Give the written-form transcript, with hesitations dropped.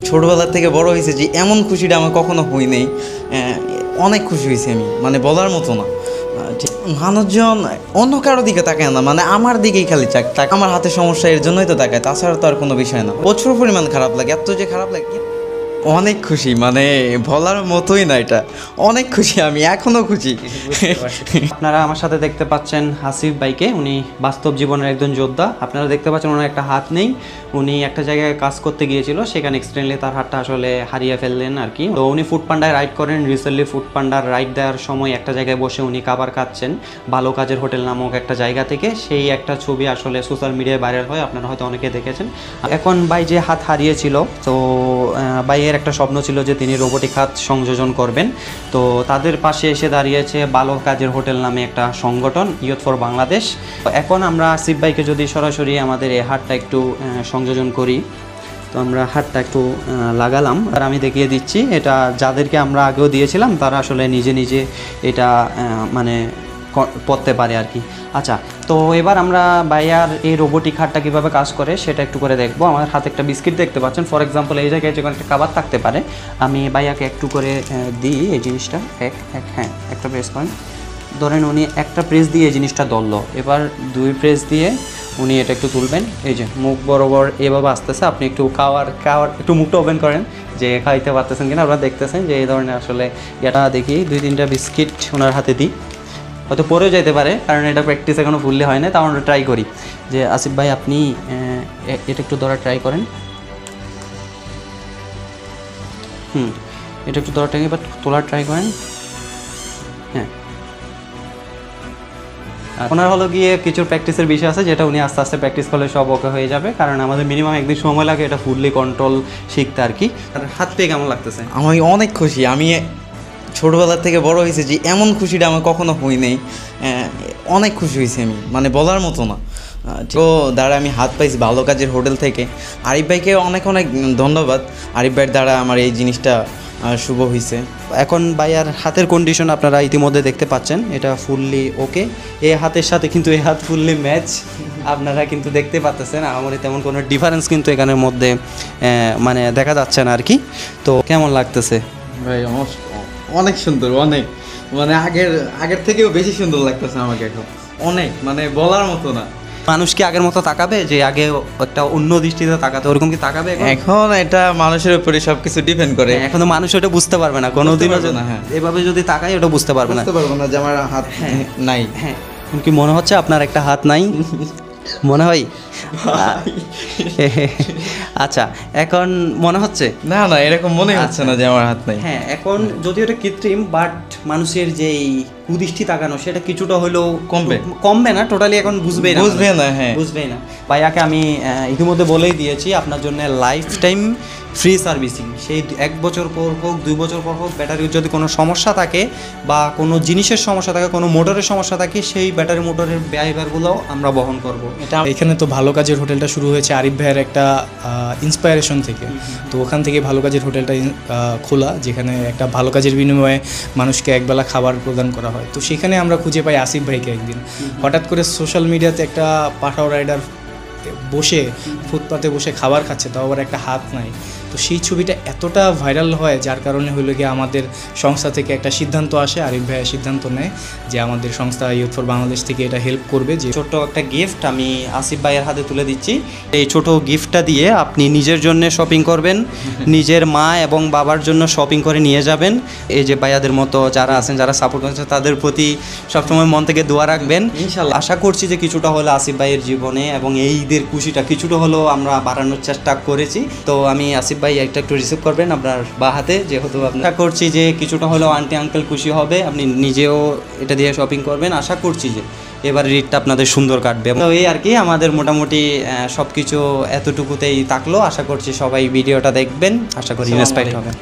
ছোটবেলা থেকে বড় হয়েছে যে এমন খুশিটা আমার কখনো হই নাই। অনেক খুশি হয়েছি আমি, মানে বলার মতো না। মানুষজন অন্য কারো দিকে তাকায় না, মানে আমার দিকেই খালি তাকায়। আমার হাতে সমস্যা এর জন্যই তো তাকায়, তাছাড়া তো আর কোনো বিষয় না। প্রচুর পরিমাণ খারাপ লাগে, এত যে খারাপ লাগে। অনেক খুশি, মানে বলার মতোই না, এটা অনেক খুশি, আমি এখনো খুশি। আপনারা আমার সাথে দেখতে পাচ্ছেন হাসিফ ভাইকে, উনি বাস্তব জীবনের একজন যোদ্ধা। আপনারা দেখতে পাচ্ছেন ওনার একটা হাত নেই, উনি একটা জায়গায় কাজ করতে গিয়েছিল, সেখানে এক্সিডেন্টলি তার হাতটা আসলে হারিয়ে ফেললেন আর কি। তো উনি ফুড পান্ডায় রাইড করেন। রিসেন্টলি ফুড পান্ডার রাইড দেওয়ার সময় একটা জায়গায় বসে উনি খাবার খাচ্ছেন ভালো কাজের হোটেল নামক একটা জায়গা থেকে। সেই একটা ছবি আসলে সোশ্যাল মিডিয়ায় ভাইরাল হয়, আপনারা হয়তো অনেকে দেখেছেন। এখন ভাই যে হাত হারিয়েছিল, তো ভাইয়ের একটা স্বপ্ন ছিল যে তিনি রোবোটিক হাত সংযোজন করবেন। তো তাদের পাশে এসে দাঁড়িয়েছে ভালো কাজের হোটেল নামে একটা সংগঠন, ইয়ুথ ফর বাংলাদেশ। এখন আমরা আসিফ ভাইকে যদি সরাসরি আমাদের এই হাতটা একটু সংযোজন করি, তো আমরা হাতটা একটু লাগালাম আর আমি দেখিয়ে দিচ্ছি। এটা যাদেরকে আমরা আগেও দিয়েছিলাম তারা আসলে নিজে নিজে এটা মানে পড়তে পারে আর কি। আচ্ছা, তো এবার আমরা ভাইয়ার এই রোবোটিক হাতটা কীভাবে কাজ করে সেটা একটু করে দেখবো। আমার হাতে একটা বিস্কিট দেখতে পাচ্ছেন, ফর এক্সাম্পল এই জায়গায় যেখানে একটা খাবার থাকতে পারে, আমি ভাইয়াকে একটু করে দিই এই জিনিসটা। হ্যাঁ, একটা প্রেস করেন। ধরেন উনি একটা প্রেস দিয়ে এই জিনিসটা ধরলো, এবার দুই প্রেস দিয়ে উনি এটা একটু তুলবেন। এই যে মুখ বরাবর এভাবে আসতেছে, আপনি একটু খাওয়ার একটু মুখটা ওপেন করেন যে খাইতে পারতেছেন কিনা। আপনারা দেখতেছেন যে এই ধরনের আসলে এটা দেখি 2-3টা বিস্কিট ওনার হাতে দিই, হয়তো পরেও যেতে পারে কারণ এটা প্র্যাকটিস এখনও ফুললি হয় না। তাও আমরা ট্রাই করি যে আসিফ ভাই আপনি এটা একটু ধরা ট্রাই করেন। এটা একটু ধরা ট্রাই, বাট তোলার ট্রাই করেন। হ্যাঁ, ওনার হলো গিয়ে কিছু প্র্যাকটিসের বিষয় আছে যেটা উনি আস্তে আস্তে প্র্যাকটিস করলে সব ওকে হয়ে যাবে, কারণ আমাদের মিনিমাম একদিন সময় লাগে এটা ফুললি কন্ট্রোল শিখতে আর কি। আর হাত পেয়ে কেমন লাগতেছে? আমি অনেক খুশি, আমি ছোটবেলা থেকে বড় হয়েছে যে এমন খুশিটা আমার কখনো হই নাই। অনেক খুশি হয়েছি আমি, মানে বলার মতো না। তো দ্বারা আমি হাত পাইছি ভালো কাজের হোটেল থেকে। আরিফ ভাইকে অনেক অনেক ধন্যবাদ, আরিফ ভাইয়ের দ্বারা আমার এই জিনিসটা শুভ হয়েছে। এখন ভাইয়ার হাতের কন্ডিশন আপনারা ইতিমধ্যে দেখতে পাচ্ছেন, এটা ফুললি ওকে। এই হাতের সাথে কিন্তু এই হাত ফুললি ম্যাচ, আপনারা কিন্তু দেখতে পাচ্ছেন। আমার তেমন কোনো ডিফারেন্স কিন্তু এখানের মধ্যে মানে দেখা যাচ্ছে না আর কি। তো কেমন লাগতেছে ভাই? অনেক সুন্দর, অনেক, মানে আগের থেকেও বেশি সুন্দর লাগতেছে আমাকে এখন, অনেক, মানে বলার মতো না। মানুষ কি আগের মতো তাকাবে যে আগে একটা অন্য দৃষ্টিতে তাকাতে, ওরকম কি তাকাবে এখন? এটা মানুষের উপরে সবকিছু ডিপেন্ড করে। এখন তো মানুষ ওটা বুঝতে পারবে না কোনোদিনও না। হ্যাঁ, এভাবে যদি তাকায় ওটা বুঝতে পারবে না যে আমার হাত নাই। হ্যাঁ, কি মনে হচ্ছে আপনার একটা হাত নাই মনে হয়? আচ্ছা, এখন মনে হচ্ছে না, এরকম মনে হচ্ছে না যে আমার হাত নাই। হ্যাঁ, এখন যদিও এটা কৃত্রিম, বাট মানুষের যেই কুদৃষ্টি তাকানো সেটা কিছুটা হলেও কমবে না, টোটালি এখন বুঝবে না। হ্যাঁ, বুঝবেই না। ভাইয়াকে আমি ইতিমধ্যে বলেই দিয়েছি আপনার জন্য লাইফ টাইম ফ্রি সার্ভিসিং। সেই 1 বছর পর হোক, 2 বছর পর হোক, ব্যাটারির যদি কোনো সমস্যা থাকে বা কোনো জিনিসের সমস্যা থাকে, কোনো মোটরের সমস্যা থাকে, সেই ব্যাটারি মোটরের ব্যয়ভারগুলোও আমরা বহন করব। এটা এখানে তো ভালো কাজের হোটেলটা শুরু হয়েছে আরিফ ভাইয়ের একটা ইন্সপায়ারেশন থেকে। তো ওখান থেকে ভালো কাজের হোটেলটা খোলা, যেখানে একটা ভালো কাজের বিনিময়ে মানুষকে একবেলা খাবার প্রদান করা হয়। তো সেখানে আমরা খুঁজে পাই আসিফ ভাইকে একদিন। হঠাৎ করে সোশ্যাল মিডিয়াতে একটা পাঠাও রাইডার বসে ফুটপাতে বসে খাবার খাচ্ছে, তাও আবার একটা হাত নাই। তো সেই ছবিটা এতটা ভাইরাল হয়, যার কারণে হলো গিয়ে আমাদের সংস্থা থেকে একটা সিদ্ধান্ত আসে। আরিফ ভাইয়ের সিদ্ধান্ত নেয় যে আমাদের সংস্থা ইয়ুথ ফর বাংলাদেশ থেকে এটা হেল্প করবে। যে ছোট্ট একটা গিফট আমি আসিফ ভাইয়ের হাতে তুলে দিচ্ছি। এই ছোট গিফটটা দিয়ে আপনি নিজের জন্য শপিং করবেন, নিজের মা এবং বাবার জন্য শপিং করে নিয়ে যাবেন। এই যে ভাইয়াদের মতো যারা আছেন, যারা সাপোর্ট করছেন, তাদের প্রতি সবসময় মন থেকে দোয়া রাখবেন। ইনশাআল্লাহ আশা করছি যে কিছুটা হলো আসিফ ভাইয়ের জীবনে এবং এই ঈদের খুশিটা কিছুটা হলেও আমরা বাড়ানোর চেষ্টা করেছি। তো আমি আসিফ ভাই একটু রিসিভ করবেন আপনার বা হাতে, যেহেতু আশা করছি যে কিছুটা হলেও আন্টি আঙ্কেল খুশি হবে, আপনি নিজেও এটা দিয়ে শপিং করবেন। আশা করছি যে এবার ঈদটা আপনাদের সুন্দর কাটবে। তো এই আর কি, আমাদের মোটামুটি সব কিছু এতটুকুতেই থাকলো। আশা করছি সবাই ভিডিওটা দেখবেন, আশা করি ইন্সপায়ার্ড হবেন।